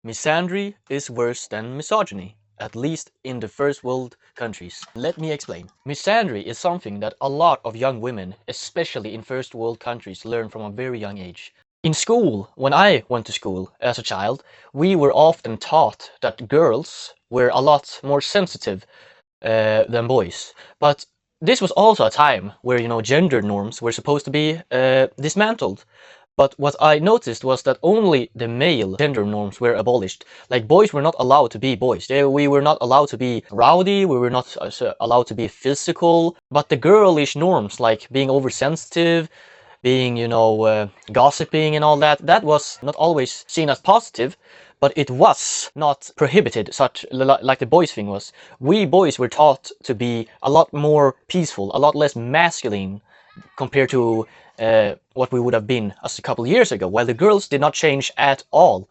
Misandry is worse than misogyny, at least in the first world countries. Let me explain. Misandry is something that a lot of young women, especially in first world countries, learn from a very young age. In school, when I went to school as a child, we were often taught that girls were a lot more sensitive than boys. But this was also a time where, gender norms were supposed to be dismantled. But what I noticed was that only the male gender norms were abolished. Like, boys were not allowed to be boys. We were not allowed to be rowdy, we were not allowed to be physical. But the girlish norms, like being oversensitive, being, gossiping and all that, that was not always seen as positive, but it was not prohibited, such like the boys thing was. We boys were taught to be a lot more peaceful, a lot less masculine compared to what we would have been as a couple years ago, while the girls did not change at all.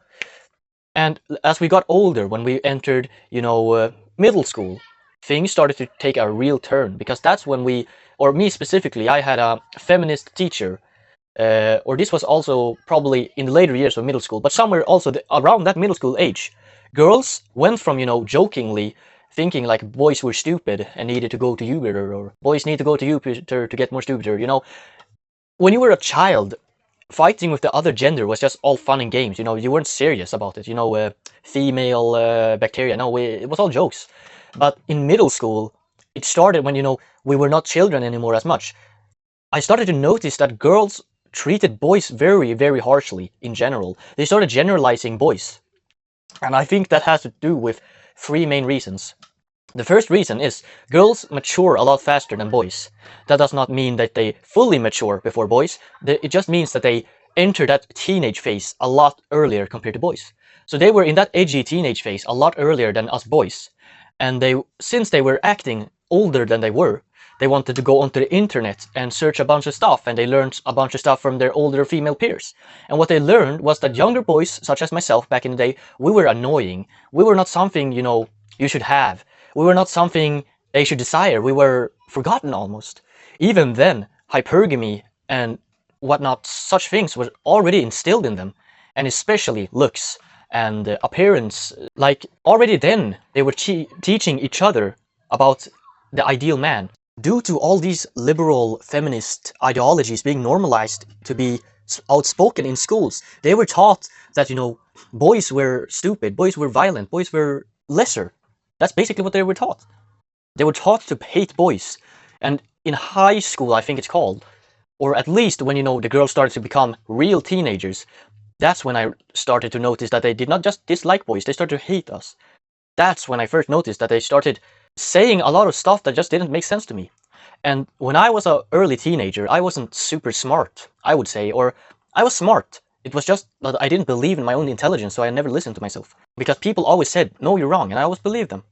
And as we got older, when we entered, middle school, things started to take a real turn, because that's when we, or me specifically, I had a feminist teacher, or this was also probably in the later years of middle school, but somewhere also around that middle school age, girls went from, jokingly thinking like boys were stupid and needed to go to Jupiter, or boys need to go to Jupiter to get more stupider, When you were a child, fighting with the other gender was just all fun and games, you weren't serious about it, female bacteria, no, it was all jokes. But in middle school, it started when, we were not children anymore as much. I started to notice that girls treated boys very, very harshly in general. They started generalizing boys. And I think that has to do with three main reasons. The first reason is girls mature a lot faster than boys. That does not mean that they fully mature before boys. It just means that they enter that teenage phase a lot earlier compared to boys. So they were in that edgy teenage phase a lot earlier than us boys. And since they were acting older than they were, they wanted to go onto the internet and search a bunch of stuff, and they learned a bunch of stuff from their older female peers. And what they learned was that younger boys, such as myself back in the day, we were annoying. We were not something, you should have. We were not something they should desire. We were forgotten almost. Even then, hypergamy and whatnot, such things were already instilled in them, and especially looks and appearance. Like, already then, they were teaching each other about the ideal man. Due to all these liberal feminist ideologies being normalized to be outspoken in schools, they were taught that, boys were stupid, boys were violent, boys were lesser. That's basically what they were taught. They were taught to hate boys. And in high school, I think it's called, or at least when, the girls started to become real teenagers, that's when I started to notice that they did not just dislike boys, they started to hate us. That's when I first noticed that they started saying a lot of stuff that just didn't make sense to me. And when I was an early teenager, I wasn't super smart, I would say, or I was smart. It was just that I didn't believe in my own intelligence, so I never listened to myself. Because people always said, no, you're wrong, and I always believed them.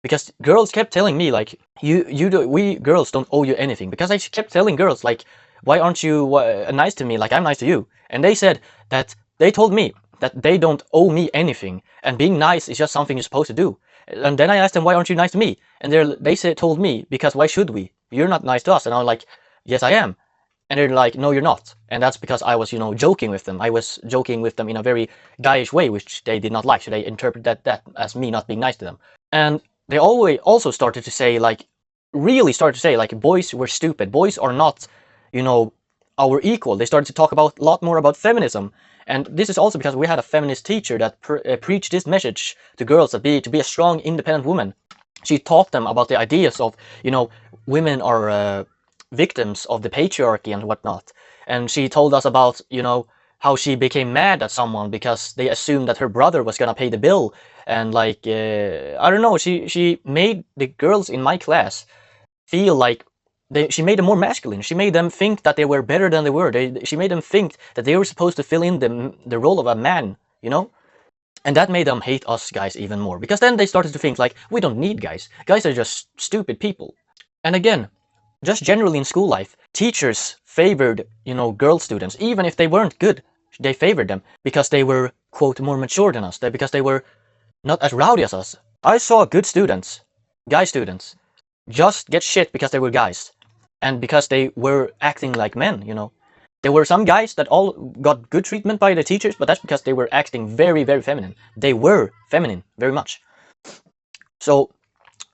Because girls kept telling me, like, we girls don't owe you anything. Because I kept telling girls, like, why aren't you nice to me like I'm nice to you? And they said that, they told me that they don't owe me anything, and being nice is just something you're supposed to do. And then I asked them, why aren't you nice to me? And told me, because why should we? You're not nice to us. And I was like, yes, I am. And they're like, no, you're not. And that's because I was, joking with them. I was joking with them in a very guyish way, which they did not like. So they interpreted that as me not being nice to them. And they always also started to say, like, really started to say, like, boys were stupid. Boys are not, our equal. They started to talk a lot more about feminism. And this is also because we had a feminist teacher that preached this message to girls, that to be a strong, independent woman. She taught them about the ideas of, women are victims of the patriarchy and whatnot. And she told us about, how she became mad at someone because they assumed that her brother was gonna pay the bill. And like, I don't know, she made the girls in my class feel like she made them more masculine. She made them think that they were better than they were. She made them think that they were supposed to fill in the role of a man, And that made them hate us guys even more. Because then they started to think like, we don't need guys. Guys are just stupid people. And again, just generally in school life, teachers favored, girl students. Even if they weren't good, they favored them. Because they were, quote, more mature than us. Because they were not as rowdy as us. I saw good students, guy students, just get shit because they were guys. And because they were acting like men, There were some guys that all got good treatment by the teachers, but that's because they were acting very, very feminine. They were feminine, very much. So,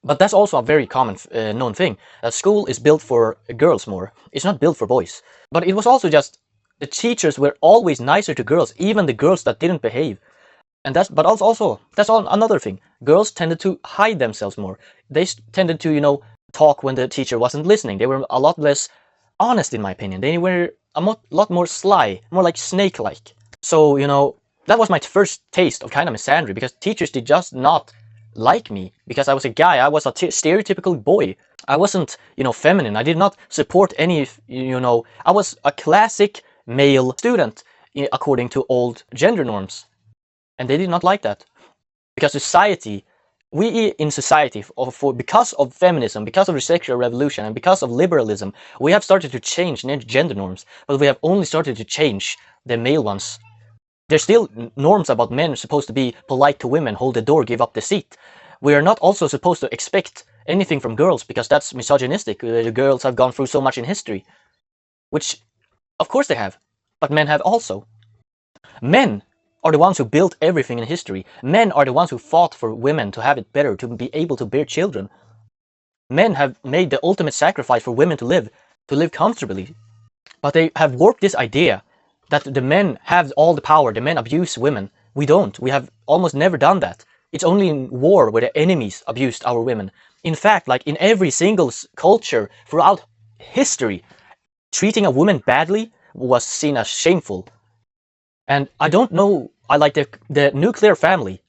but that's also a very common known thing, that school is built for girls more. It's not built for boys. But it was also just the teachers were always nicer to girls, even the girls that didn't behave. And that's another thing. Girls tended to hide themselves more. They tended to, talk when the teacher wasn't listening. They were a lot less honest, in my opinion. They were a lot more sly, more like snake-like. So, that was my first taste of kind of misandry, because teachers did just not like me because I was a guy. I was a stereotypical boy. I wasn't, feminine. I did not support any, I was a classic male student according to old gender norms. And they did not like that. Because we in society, because of feminism, because of the sexual revolution, and because of liberalism, we have started to change gender norms, but we have only started to change the male ones. There's still norms about men supposed to be polite to women, hold the door, give up the seat. We are not also supposed to expect anything from girls, because that's misogynistic. The girls have gone through so much in history, which, of course they have, but men have also. Men are the ones who built everything in history. Men are the ones who fought for women to have it better, to be able to bear children. Men have made the ultimate sacrifice for women to live comfortably. But they have warped this idea that the men have all the power, the men abuse women. We don't. We have almost never done that. It's only in war where the enemies abused our women. In fact, like in every single culture throughout history, treating a woman badly was seen as shameful. And I don't know, I like the nuclear family,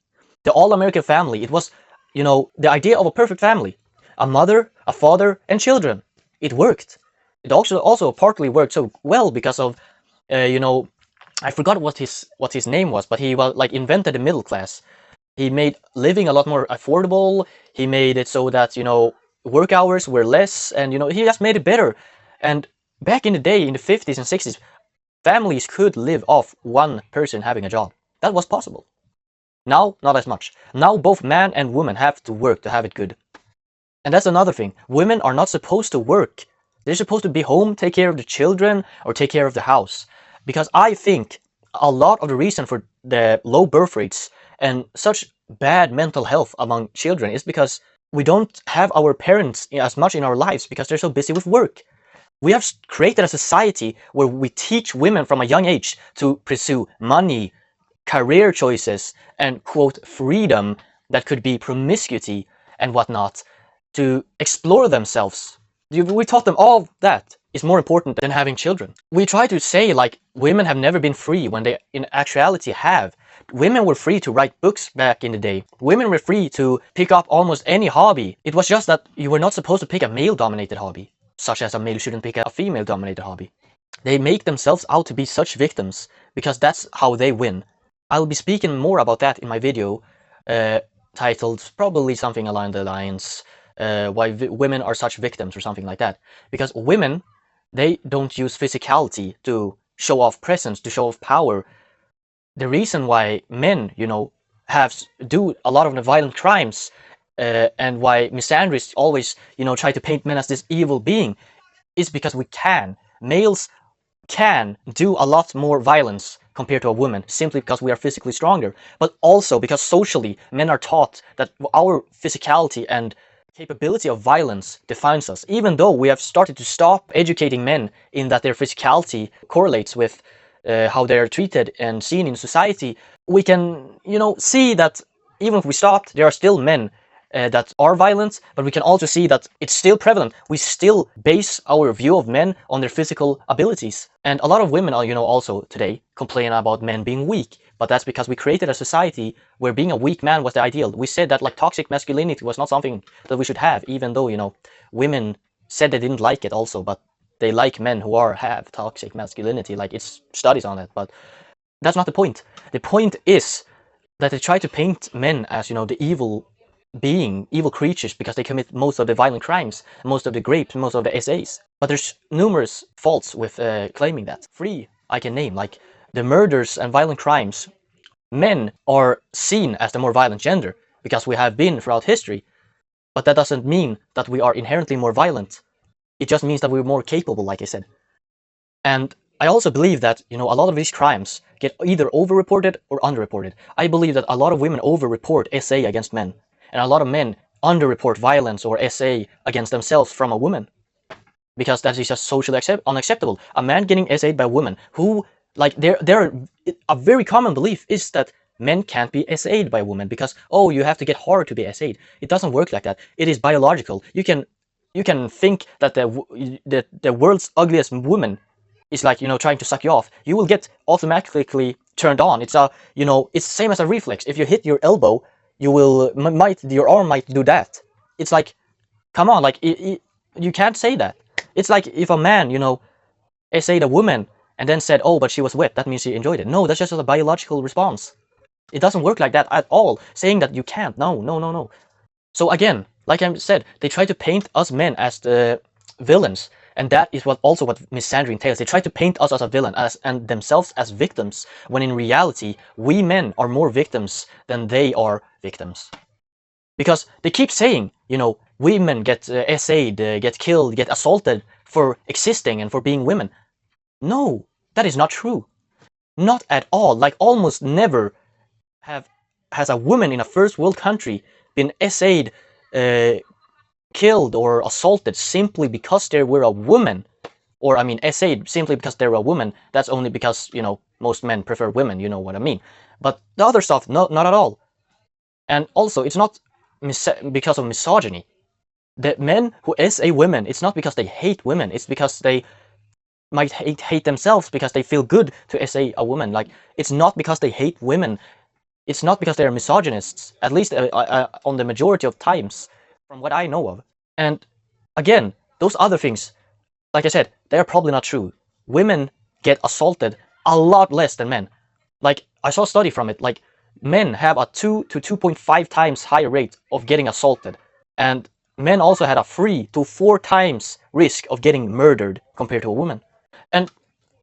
the all-American family. It was, the idea of a perfect family. A mother, a father, and children. It worked. It also partly worked so well because of, I forgot what his name was, but he invented the middle class. He made living a lot more affordable. He made it so that, work hours were less, and, he just made it better. And back in the day, in the 50s and 60s, families could live off one person having a job. That was possible. Now, not as much. Now both man and woman have to work to have it good. And that's another thing. Women are not supposed to work. They're supposed to be home, take care of the children, or take care of the house. Because I think a lot of the reason for the low birth rates and such bad mental health among children is because we don't have our parents as much in our lives because they're so busy with work. We have created a society where we teach women from a young age to pursue money, career choices, and, quote, freedom that could be promiscuity and whatnot, to explore themselves. We taught them all that is more important than having children. We try to say like women have never been free when they in actuality have. Women were free to write books back in the day. Women were free to pick up almost any hobby. It was just that you were not supposed to pick a male-dominated hobby, such as a male shouldn't pick a female-dominated hobby. They make themselves out to be such victims because that's how they win. I'll be speaking more about that in my video titled probably something along the lines why women are such victims or something like that. Because women, they don't use physicality to show off presence, to show off power. The reason why men, do a lot of the violent crimes and why misandrists always, try to paint men as this evil being is because we can. Males can do a lot more violence compared to a woman simply because we are physically stronger, but also because socially men are taught that our physicality and capability of violence defines us. Even though we have started to stop educating men in that their physicality correlates with how they are treated and seen in society, we can, see that even if we stopped, there are still men that are violent, but we can also see that it's still prevalent. We still base our view of men on their physical abilities. And a lot of women are, also today complain about men being weak, but that's because we created a society where being a weak man was the ideal. We said that like toxic masculinity was not something that we should have, even though, women said they didn't like it also, but they like men who have toxic masculinity. Like it's studies on it, but that's not the point. The point is that they try to paint men as, the evil creatures because they commit most of the violent crimes, most of the rapes, most of the SAs. But there's numerous faults with claiming that. Three I can name, like the murders and violent crimes. Men are seen as the more violent gender because we have been throughout history, but that doesn't mean that we are inherently more violent. It just means that we're more capable, like I said. And I also believe that, a lot of these crimes get either overreported or underreported. I believe that a lot of women overreport SA against men, and a lot of men underreport violence or SA against themselves from a woman, because that is just socially unacceptable. A man getting SA'd by a woman who, like, a very common belief is that men can't be SA'd by a woman because, oh, you have to get hard to be SA'd. It doesn't work like that. It is biological. You can think that the world's ugliest woman is, like, trying to suck you off. You will get automatically turned on. It's same as a reflex. If you hit your elbow, your arm might do that. It's like, come on, like, you can't say that. It's like if a man, essayed a woman and then said, oh, but she was wet, that means she enjoyed it. No, that's just a biological response. It doesn't work like that at all. Saying that you can't, no, no, no, no. So again, like I said, they try to paint us men as the villains, and that is what misandry entails. They try to paint us as a villain and themselves as victims, when in reality, we men are more victims than they are victims. Because they keep saying, women get SA'd, get killed, get assaulted for existing and for being women. No, that is not true. Not at all. Like, almost never has a woman in a first world country been SA'd, killed, or assaulted simply because they were a woman. Or, I mean, SA'd simply because they were a woman. That's only because, most men prefer women, you know what I mean. But the other stuff, not at all. And also, it's not because of misogyny. The men who SA women, it's not because they hate women, it's because they might hate themselves because they feel good to SA a woman. Like, it's not because they hate women, it's not because they're misogynists, at least on the majority of times, from what I know of. And again, those other things, like I said, they're probably not true. Women get assaulted a lot less than men. Like, I saw a study from it, like, men have a 2 to 2.5 times higher rate of getting assaulted. And men also had a 3 to 4 times risk of getting murdered compared to a woman. And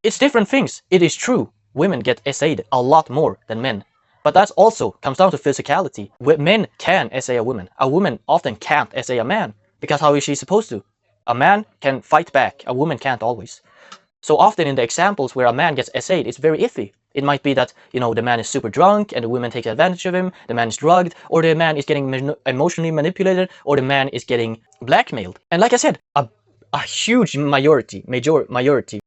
it's different things. It is true, women get SA'd a lot more than men. But that also comes down to physicality. Men can SA a woman. A woman often can't SA a man. Because how is she supposed to? A man can fight back. A woman can't always. So often in the examples where a man gets SA'd, it's very iffy. It might be that, the man is super drunk and the woman takes advantage of him, the man is drugged, or the man is getting emotionally manipulated, or the man is getting blackmailed. And like I said, a huge majority,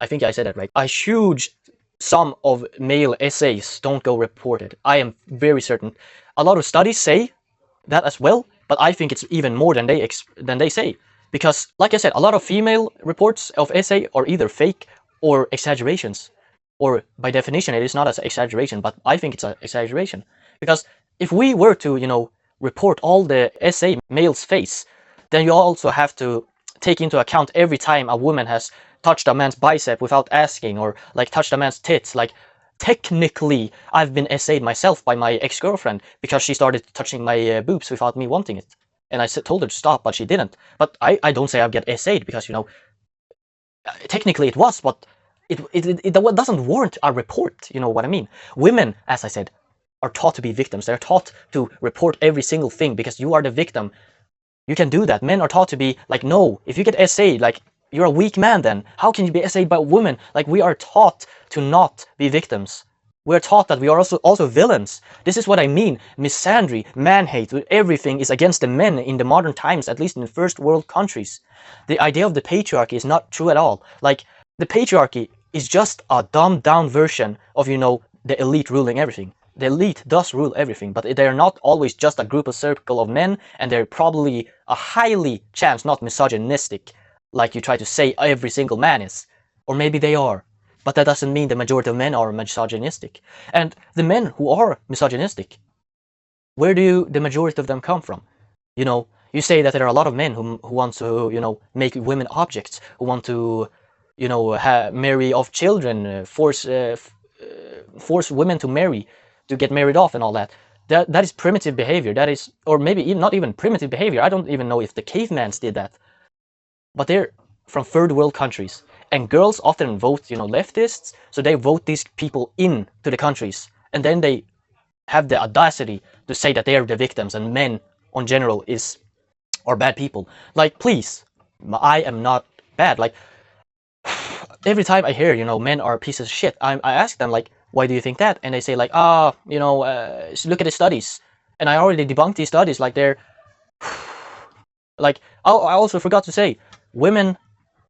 I think I said that right, a huge sum of male SAs don't go reported. I am very certain. A lot of studies say that as well, but I think it's even more than they say. Because, like I said, a lot of female reports of SA are either fake or exaggerations. Or by definition, it is not an exaggeration, but I think it's an exaggeration. Because if we were to, report all the SA males face, then you also have to take into account every time a woman has touched a man's bicep without asking, or like touched a man's tits. Like, technically, I've been SA'd myself by my ex-girlfriend because she started touching my boobs without me wanting it. And I told her to stop, but she didn't. But I don't say I get SA'd because, technically it was, but it doesn't warrant a report, you know what I mean? Women, as I said, are taught to be victims. They're taught to report every single thing because you are the victim. You can do that. Men are taught to be like, no, if you get SA'd, like, you're a weak man then. How can you be SA'd by a woman? Like, we are taught to not be victims. We're taught that we are also villains. This is what I mean. Misandry, man-hate, everything is against the men in the modern times, at least in first world countries. The idea of the patriarchy is not true at all. Like, the patriarchy is just a dumbed-down version of, the elite ruling everything. The elite does rule everything, but they're not always just a group of circle of men, and they're probably a highly chance not misogynistic, like you try to say every single man is. Or maybe they are. But that doesn't mean the majority of men are misogynistic. And the men who are misogynistic, where do the majority of them come from? You say that there are a lot of men who want to, make women objects, who want to, marry off children, force women to marry, to get married off and all that. That is primitive behavior. That is, or maybe even not even primitive behavior. I don't even know if the cavemans did that. But they're from third world countries. And girls often vote, leftists, so they vote these people in to the countries. And then they have the audacity to say that they are the victims and men, in general, are bad people. Like, please, I am not bad. Like, every time I hear, men are pieces of shit, I ask them, like, why do you think that? And they say, like, look at the studies. And I already debunked these studies, like, they're, like, I also forgot to say, women,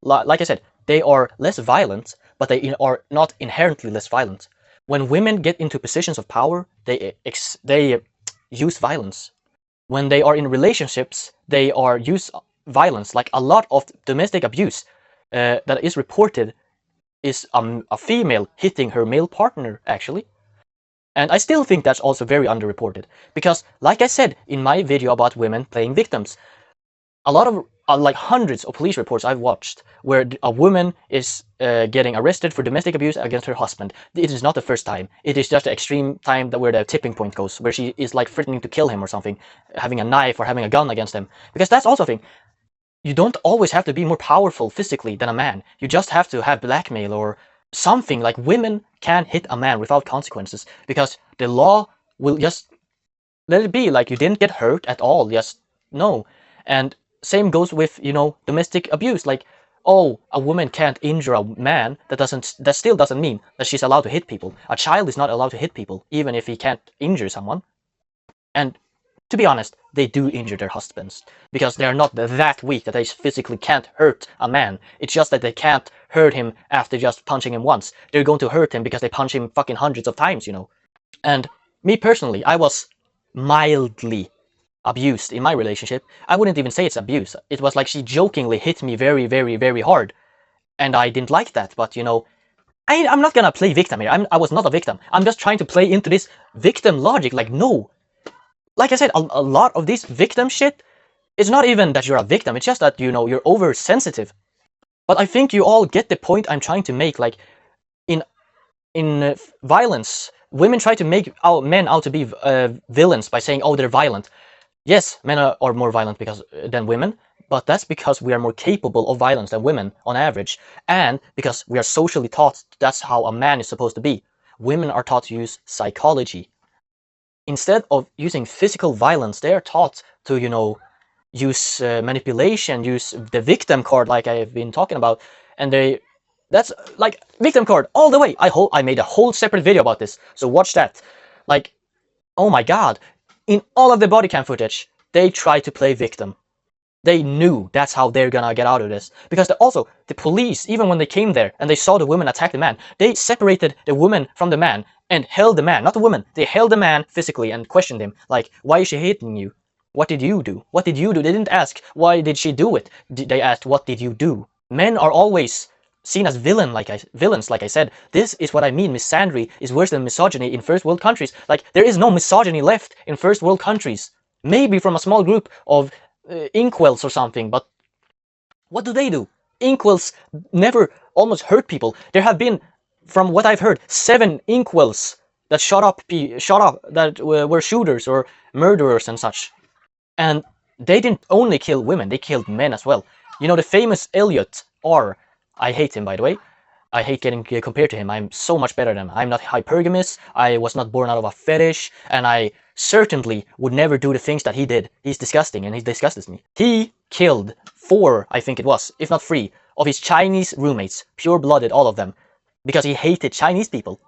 like I said, they are less violent, but they are not inherently less violent. When women get into positions of power, they use violence. When they are in relationships, they are use violence. Like a lot of domestic abuse that is reported is a female hitting her male partner, actually. And I still think that's also very underreported. Because, like I said in my video about women playing victims, a lot of, like hundreds of police reports I've watched where a woman is getting arrested for domestic abuse against her husband. It is not the first time. It is just the extreme time where the tipping point goes, where she is like threatening to kill him or something, having a knife or having a gun against him. Because that's also a thing. You don't always have to be more powerful physically than a man. You just have to have blackmail or something. Like, women can hit a man without consequences because the law will just let it be. Like, you didn't get hurt at all. Just no. And same goes with, domestic abuse. Like, oh, a woman can't injure a man. That still doesn't mean that she's allowed to hit people. A child is not allowed to hit people, even if he can't injure someone. And to be honest, they do injure their husbands because they're not that weak that they physically can't hurt a man. It's just that they can't hurt him after just punching him once. They're going to hurt him because they punch him fucking hundreds of times. And me personally, I was mildly abused in my relationship. I wouldn't even say it's abuse. It was like she jokingly hit me very, very, very hard. And I didn't like that, but I'm not gonna play victim here. I was not a victim. I'm just trying to play into this victim logic. Like, no. Like I said, a lot of this victim shit, it's not even that you're a victim. It's just that, you're oversensitive. But I think you all get the point I'm trying to make. Like, in violence, women try to make men out to be villains by saying, oh, they're violent. Yes, men are more violent than women, but that's because we are more capable of violence than women on average, and because we are socially taught that's how a man is supposed to be. Women are taught to use psychology. Instead of using physical violence, they are taught to, use manipulation, use the victim card, like I've been talking about, and that's like victim card all the way. I made a whole separate video about this, so watch that. Like, oh my god. In all of the body cam footage, they tried to play victim. They knew that's how they're gonna get out of this. Because also, the police, even when they came there and they saw the woman attack the man, they separated the woman from the man and held the man, not the woman. They held the man physically and questioned him. Like, why is she hitting you? What did you do? What did you do? They didn't ask, why did she do it? They asked, what did you do? Men are always seen as villains, like I said. This is what I mean. Misandry is worse than misogyny in first world countries. Like, there is no misogyny left in first world countries. Maybe from a small group of inkwells or something, but what do? Inkwells never almost hurt people. There have been, from what I've heard, 7 inkwells that shot up that were shooters or murderers and such. And they didn't only kill women, they killed men as well. The famous Elliot R. I hate him, by the way. I hate getting compared to him. I'm so much better than him. I'm not hypergamous, I was not born out of a fetish, and I certainly would never do the things that he did. He's disgusting, and he disgusts me. He killed 4, I think it was, if not 3, of his Chinese roommates, pure-blooded, all of them, because he hated Chinese people.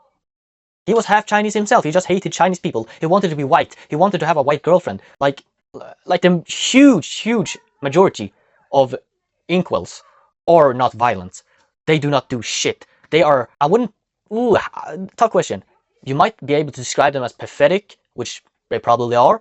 He was half Chinese himself, he just hated Chinese people. He wanted to be white, he wanted to have a white girlfriend. Like the huge majority of inkwells are not violent. They do not do shit. They are, tough question. You might be able to describe them as pathetic, which they probably are,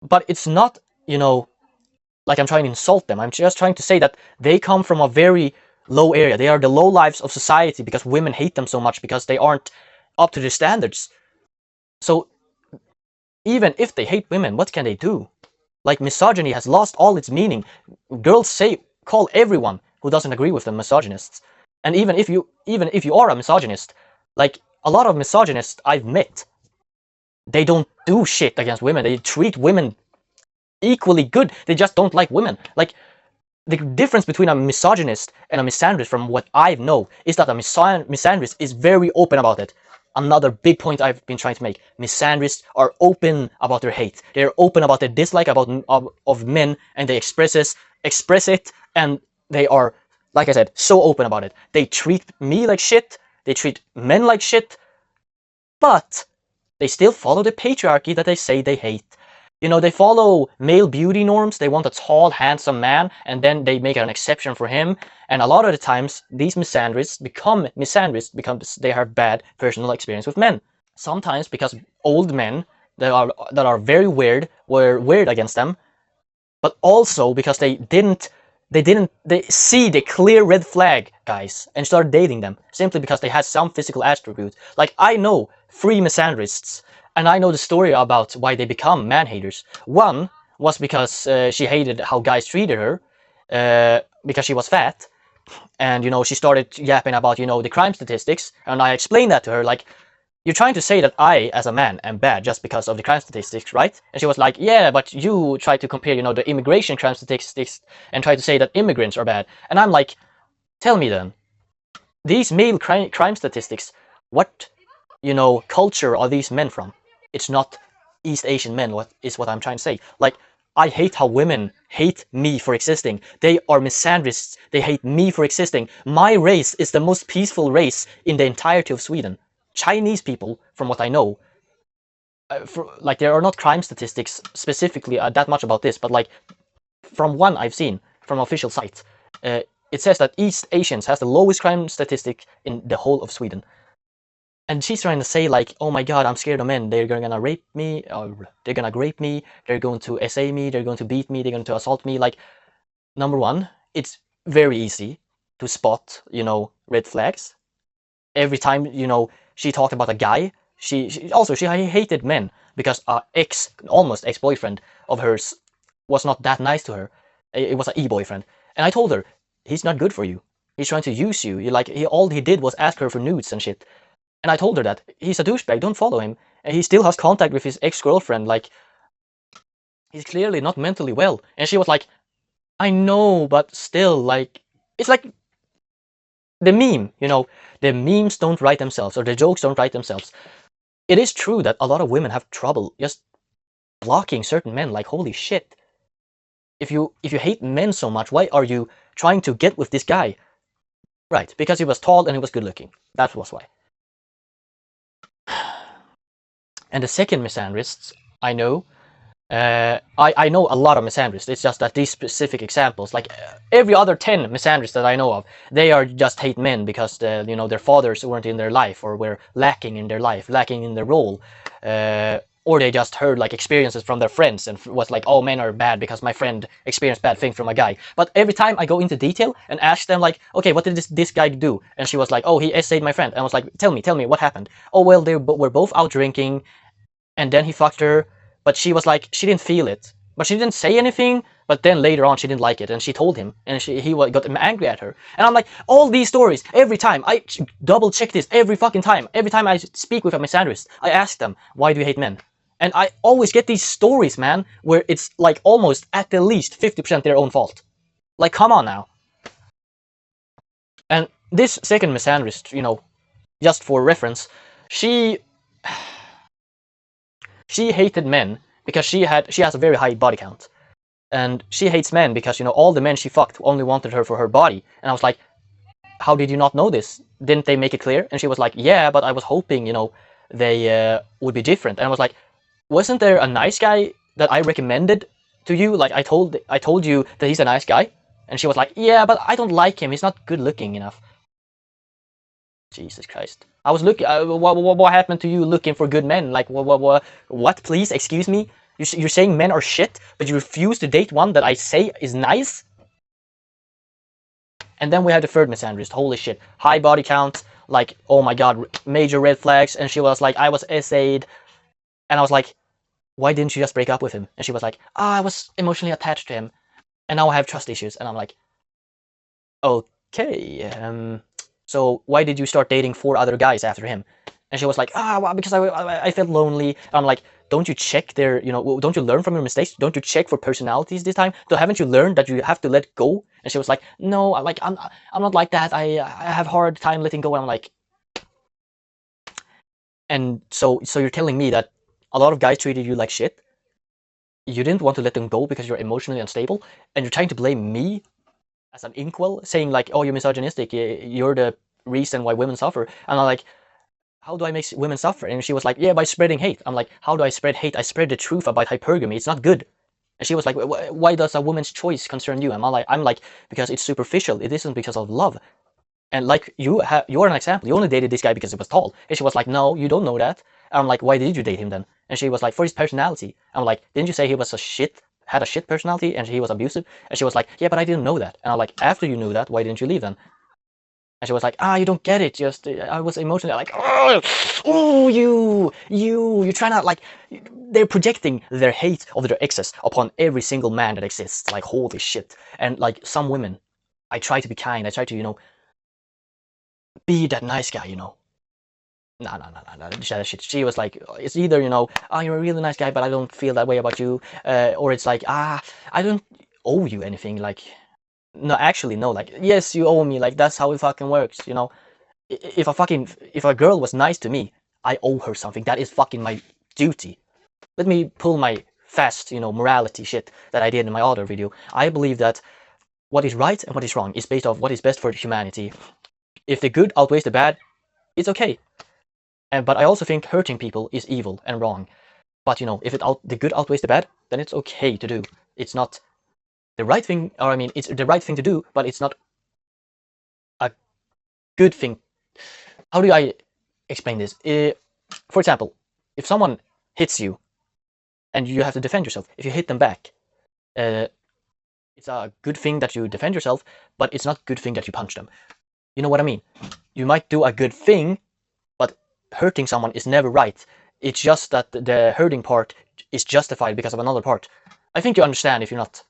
but it's not, like I'm trying to insult them. I'm just trying to say that they come from a very low area. They are the low lives of society because women hate them so much because they aren't up to their standards. So even if they hate women, what can they do? Like, misogyny has lost all its meaning. Girls call everyone who doesn't agree with them misogynists. And even if you are a misogynist, like a lot of misogynists I've met, they don't do shit against women. They treat women equally good. They just don't like women. Like, the difference between a misogynist and a misandrist, from what I know, is that a misandrist is very open about it. Another big point I've been trying to make: misandrists are open about their hate. They're open about their dislike of men, and they express it, and they are like I said, so open about it. They treat me like shit, they treat men like shit, but they still follow the patriarchy that they say they hate. You know, they follow male beauty norms. They want a tall, handsome man, and then they make an exception for him. And a lot of the times, these misandrists become misandrists because they have bad personal experience with men. Sometimes because old men that are very weird were weird against them, but also because they see the clear red flag guys and started dating them simply because they had some physical attribute. Like, I know 3 misandrists, and I know the story about why they become man haters. One was because she hated how guys treated her because she was fat, and she started yapping about the crime statistics, and I explained that to her, like, you're trying to say that I, as a man, am bad just because of the crime statistics, right? And she was like, yeah, but you try to compare, the immigration crime statistics and try to say that immigrants are bad. And I'm like, tell me then, these male crime statistics, what, culture are these men from? It's not East Asian men, what is what I'm trying to say. Like, I hate how women hate me for existing. They are misandrists. They hate me for existing. My race is the most peaceful race in the entirety of Sweden. Chinese people, from what I know, like, there are not crime statistics specifically that much about this, but like from one I've seen from official sites, it says that East Asians has the lowest crime statistic in the whole of Sweden. And she's trying to say like, oh my god, I'm scared of men. They're gonna rape me, or they're gonna grape me, they're going to SA me, they're going to beat me, they're going to assault me. Like, number one, it's very easy to spot, red flags. Every time, she talked about a guy, she also she hated men because almost ex-boyfriend of hers was not that nice to her. It was an e-boyfriend. And I told her, he's not good for you. He's trying to use you. All he did was ask her for nudes and shit. And I told her that he's a douchebag, don't follow him. And he still has contact with his ex-girlfriend, like, he's clearly not mentally well. And she was like, I know, but still, like, it's like the meme, the memes don't write themselves, or the jokes don't write themselves. It is true that a lot of women have trouble just blocking certain men. Like, holy shit. If you hate men so much, why are you trying to get with this guy? Right, because he was tall and he was good looking. That was why. And the second misandrists I know, I know a lot of misandrists. It's just that these specific examples, like every other 10 misandrists that I know of, they are just hate men because their fathers weren't in their life, or were lacking in their life, lacking in their role, or they just heard like experiences from their friends and was like, oh, men are bad because my friend experienced bad things from a guy. But every time I go into detail and ask them like, okay, what did this guy do? And she was like, oh, he essayed my friend. And I was like, tell me what happened? Oh, well, they were both out drinking, and then he fucked her, but she was like, she didn't feel it, but she didn't say anything. But then later on she didn't like it, and she told him, and he got angry at her. And I'm like, all these stories, every time I double check this, every fucking time, every time I speak with a misandrist, I ask them, why do you hate men? And I always get these stories, man, where it's like almost at the least 50% their own fault. Like, come on now. And this second misandrist, just for reference, she hated men because she has a very high body count. And she hates men because, all the men she fucked only wanted her for her body. And I was like, how did you not know this? Didn't they make it clear? And she was like, yeah, but I was hoping, they would be different. And I was like, wasn't there a nice guy that I recommended to you? Like, I told you that he's a nice guy. And she was like, yeah, but I don't like him. He's not good looking enough. Jesus Christ. I was looking, what happened to you looking for good men? Like, what, please, excuse me? You're saying men are shit, but you refuse to date one that I say is nice? And then we have the third misandrist, holy shit, high body count, like, oh my god, major red flags. And she was like, I was essayed. And I was like, why didn't you just break up with him? And she was like, I was emotionally attached to him, and now I have trust issues. And I'm like, okay, so why did you start dating 4 other guys after him? And she was like, well, because I felt lonely. And I'm like, don't you check their, don't you learn from your mistakes? Don't you check for personalities this time? So haven't you learned that you have to let go? And she was like, no, I'm not like that. I have hard time letting go. And I'm like, and so you're telling me that a lot of guys treated you like shit? You didn't want to let them go because you're emotionally unstable? And you're trying to blame me as an equal, saying like, "Oh, you're misogynistic. You're the reason why women suffer." And I'm like, "How do I make women suffer?" And she was like, "Yeah, by spreading hate." I'm like, "How do I spread hate? I spread the truth about hypergamy. It's not good." And she was like, "Why does a woman's choice concern you?" And I'm like, "Because it's superficial. It isn't because of love." And like you're an example. You only dated this guy because he was tall. And she was like, "No, you don't know that." And I'm like, "Why did you date him then?" And she was like, "For his personality." I'm like, "Didn't you say he was had a shit personality and he was abusive?" And she was like, "Yeah, but I didn't know that." And I'm like, "After you knew that, why didn't you leave then?" And she was like, "Ah, you don't get it. Just I was emotionally like, oh, you're trying to like, they're projecting their hate of their exes upon every single man that exists. Like, holy shit." And like some women, I try to be kind. I try to, be that nice guy, No, no, no, no, no. She was like, it's either, "Oh, you're a really nice guy, but I don't feel that way about you," or it's like, I don't owe you anything. Like, no, actually, no. Like, yes, you owe me. Like, that's how it fucking works. If a girl was nice to me, I owe her something. That is fucking my duty. Let me pull my fast, morality shit that I did in my other video. I believe that what is right and what is wrong is based off what is best for humanity. If the good outweighs the bad, it's okay. But I also think hurting people is evil and wrong. But if the good outweighs the bad, then it's okay to do. It's not the right thing, or I mean, it's the right thing to do, but it's not a good thing. How do I explain this? For example, if someone hits you and you have to defend yourself, if you hit them back, uh, it's a good thing that you defend yourself, but it's not a good thing that you punch them. You know what I mean? You might do a good thing, but hurting someone is never right. It's just that the hurting part is justified because of another part. I think you understand if you're not,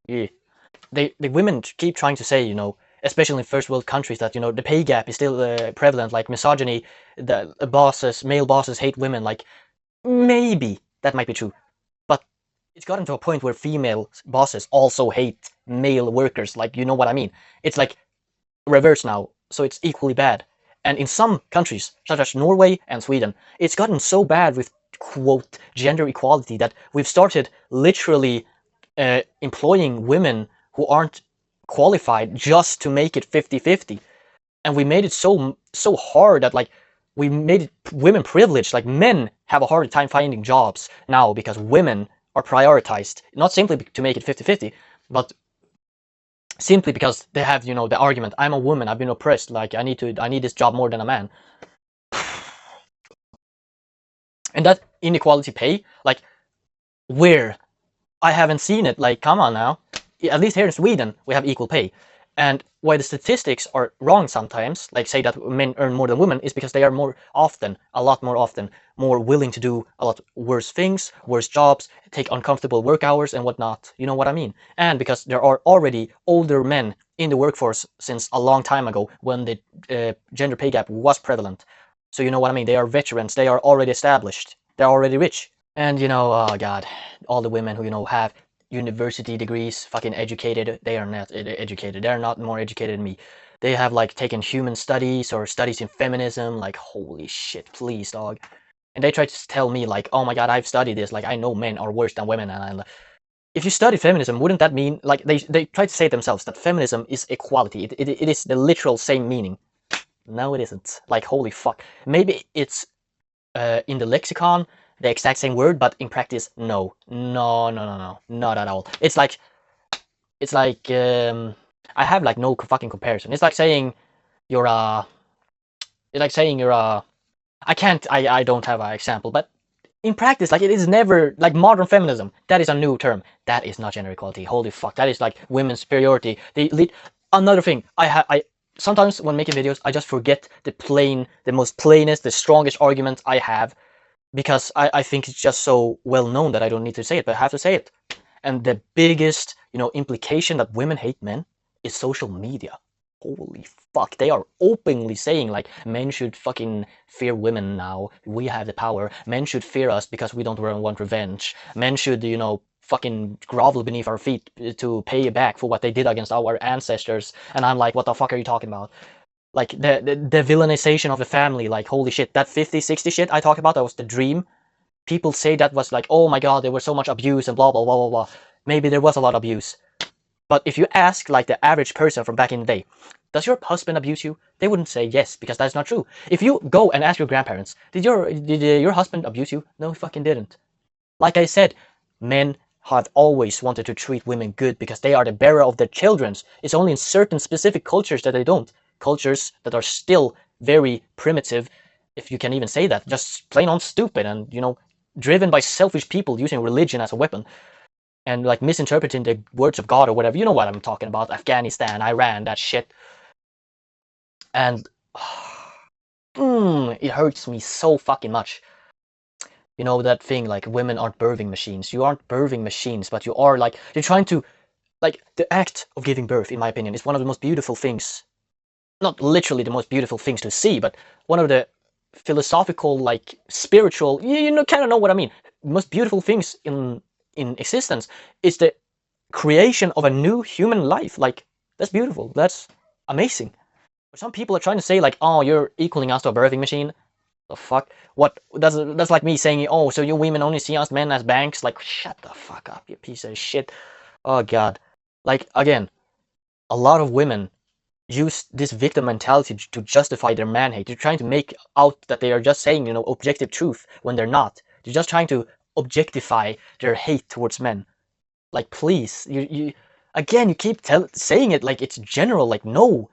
yeah. The women keep trying to say, especially in first world countries, that the pay gap is still prevalent, like misogyny, the male bosses hate women. Like, maybe that might be true, but it's gotten to a point where female bosses also hate male workers. Like, you know what I mean? It's like reverse now, so it's equally bad. And in some countries, such as Norway and Sweden, it's gotten so bad with quote gender equality that we've started literally employing women who aren't qualified just to make it 50-50. And we made it so hard that like we made it women privileged. Like, men have a harder time finding jobs now because women are prioritized, not simply to make it 50-50, but simply because they have, the argument, "I'm a woman, I've been oppressed, like I need this job more than a man." And that inequality pay, like, where? I haven't seen it. Like, come on now. At least here in Sweden, we have equal pay. And why the statistics are wrong sometimes, like say that men earn more than women, is because they are a lot more often, more willing to do a lot worse things, worse jobs, take uncomfortable work hours and whatnot. You know what I mean? And because there are already older men in the workforce since a long time ago when the gender pay gap was prevalent. So you know what I mean? They are veterans. They are already established. They're already rich. And oh god, all the women who have university degrees, fucking educated, they are not educated. They're not more educated than me. They have like taken human studies or studies in feminism. Like, holy shit, please, dog. And they try to tell me like, "Oh my god, I've studied this. Like, I know men are worse than women." And I'm like, if you study feminism, wouldn't that mean like they try to say themselves that feminism is equality? It is the literal same meaning. No, it isn't. Like, holy fuck. Maybe it's in the lexicon the exact same word, but in practice, no, no, no, no, no, not at all. It's like I have like no fucking comparison. It's like saying you're a. It's like saying you're a. I can't. I don't have an example, but in practice, like, it is never like modern feminism. That is a new term. That is not gender equality. Holy fuck. That is like women's superiority. They lead. Another thing. I sometimes when making videos, I just forget the most plainest, the strongest argument I have, because I think it's just so well known that I don't need to say it, but I have to say it. And the biggest, implication that women hate men is social media. Holy fuck, they are openly saying like, men should fucking fear women now. We have the power. Men should fear us because we don't want revenge. Men should, fucking grovel beneath our feet to pay back for what they did against our ancestors. And I'm like, what the fuck are you talking about? Like, the villainization of the family, like, holy shit, that 50-60 shit I talked about, that was the dream. People say that was like, oh my god, there was so much abuse and blah blah blah blah blah. Maybe there was a lot of abuse, But if you ask like the average person from back in the day, does your husband abuse you? They wouldn't say yes, because that's not true. If you go and ask your grandparents, did your husband abuse you? No, he fucking didn't. Like I said, men have always wanted to treat women good because they are the bearer of their children's. It's only in certain specific cultures that they don't. Cultures that are still very primitive, if you can even say that, just plain on stupid and, driven by selfish people using religion as a weapon and like misinterpreting the words of God or whatever. You know what I'm talking about. Afghanistan, Iran, that shit. And it hurts me so fucking much. You know that thing like women aren't birthing machines. You aren't birthing machines, but you are like you're trying to like the act of giving birth, in my opinion, is one of the most beautiful things. Not literally the most beautiful things to see, but one of the philosophical, like spiritual, kind of know what I mean. Most beautiful things in existence is the creation of a new human life. Like that's beautiful. That's amazing. But some people are trying to say like, oh, you're equaling us to a birthing machine. The fuck? What? That's like me saying, oh, so you women only see us men as banks? Like, shut the fuck up, you piece of shit. Oh god. Like again, a lot of women use this victim mentality to justify their man hate. They're trying to make out that they are just saying, objective truth when they're not. They're just trying to objectify their hate towards men. Like, please, you again, you keep saying it like it's general. Like, no,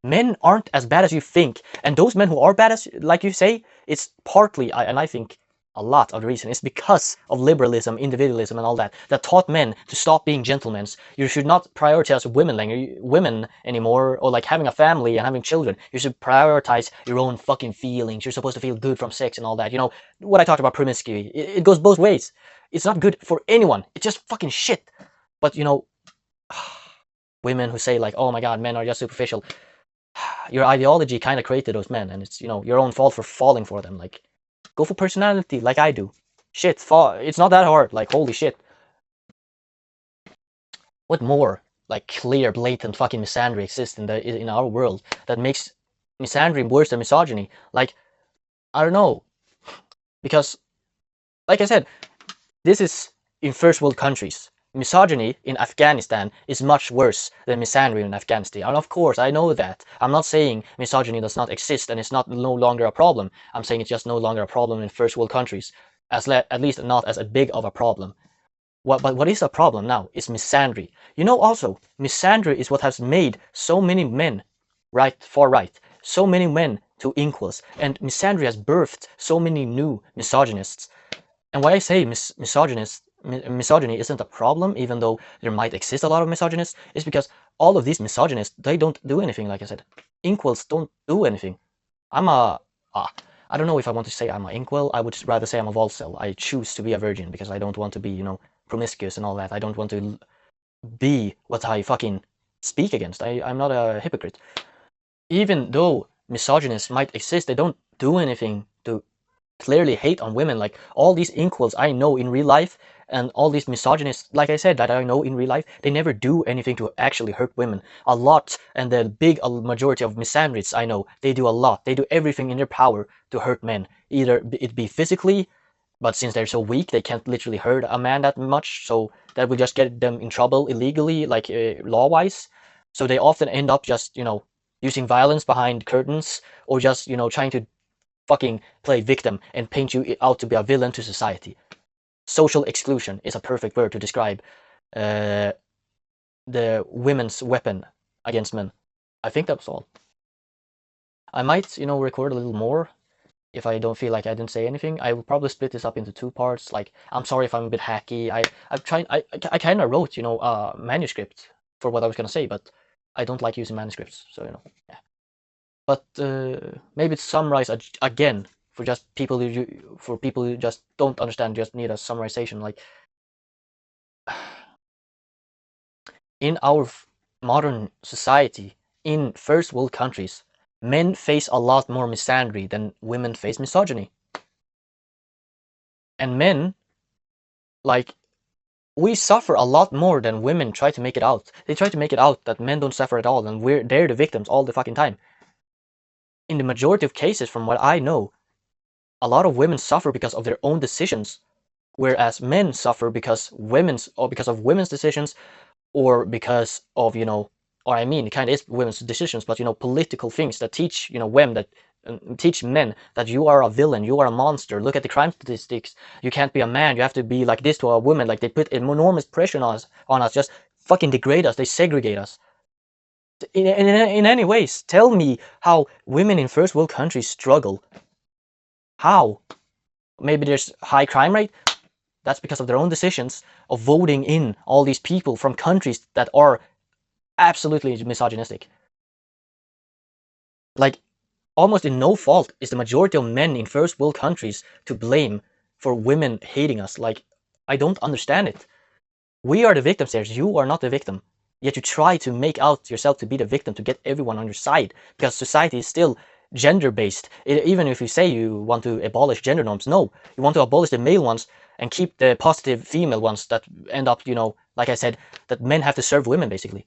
men aren't as bad as you think, and those men who are bad as, like you say, it's partly, and I think a lot of the reason is because of liberalism, individualism, and all that taught men to stop being gentlemen. You should not prioritize women anymore, or like having a family and having children. You should prioritize your own fucking feelings. You're supposed to feel good from sex and all that. You know what I talked about promiscuity. It goes both ways. It's not good for anyone. It's just fucking shit. But women who say like, oh my god, men are just superficial. Your ideology kind of created those men, and it's your own fault for falling for them. Like, go for personality, like I do. Shit, it's not that hard. Like, holy shit. What more like clear, blatant fucking misandry exists in our world that makes misandry worse than misogyny? Like, I don't know, because like I said, this is in first world countries. Misogyny in Afghanistan is much worse than misandry in Afghanistan. And of course, I know that. I'm not saying misogyny does not exist and it's no longer a problem. I'm saying it's just no longer a problem in first world countries. At least not as big of a problem. But what is a problem now is misandry. Also, misandry is what has made so many men, far right, so many men to equals. And misandry has birthed so many new misogynists. And why I say misogyny isn't a problem, even though there might exist a lot of misogynists, is because all of these misogynists, they don't do anything, like I said. Inkwells don't do anything. I don't know if I want to say I'm an inkwell. I would rather say I'm a volcel. I choose to be a virgin because I don't want to be, promiscuous and all that. I don't want to be what I fucking speak against. I'm not a hypocrite. Even though misogynists might exist, they don't do anything to clearly hate on women. Like all these inkwells I know in real life and all these misogynists, like I said, that I know in real life, they never do anything to actually hurt women. A lot, and the big majority of misandrists I know, they do a lot. They do everything in their power to hurt men. Either it be physically, but since they're so weak, they can't literally hurt a man that much, so that will just get them in trouble illegally, like law-wise. So they often end up just, using violence behind curtains, or just, trying to fucking play victim and paint you out to be a villain to society. Social exclusion is a perfect word to describe the women's weapon against men. I think that's all. I might, record a little more if I don't feel like I didn't say anything. I will probably split this up into two parts. Like, I'm sorry if I'm a bit hacky. I kind of wrote, a manuscript for what I was gonna say, but I don't like using manuscripts, so yeah. But maybe it's summarize again for just people who just don't understand, just need a summarization. Like in our modern society, in first world countries, men face a lot more misandry than women face misogyny. And men, like, we suffer a lot more than women try to make it out. They try to make it out that men don't suffer at all, and they're the victims all the fucking time. In the majority of cases, from what I know, a lot of women suffer because of their own decisions, whereas men suffer because of women's decisions, or because of, or I mean, it kind of is women's decisions, but political things that teach, women that teach men that you are a villain, you are a monster. Look at the crime statistics. You can't be a man. You have to be like this to a woman. Like they put enormous pressure on us, just fucking degrade us. They segregate us. In any ways, tell me how women in first world countries struggle. How? Maybe there's high crime rate. That's because of their own decisions of voting in all these people from countries that are absolutely misogynistic. Like, almost in no fault is the majority of men in first world countries to blame for women hating us. Like, I don't understand it. We are the victims here. You are not the victim. Yet you try to make out yourself to be the victim to get everyone on your side because society is still gender based. Even if you say you want to abolish gender norms, no, you want to abolish the male ones and keep the positive female ones that end up, like I said, that men have to serve women basically.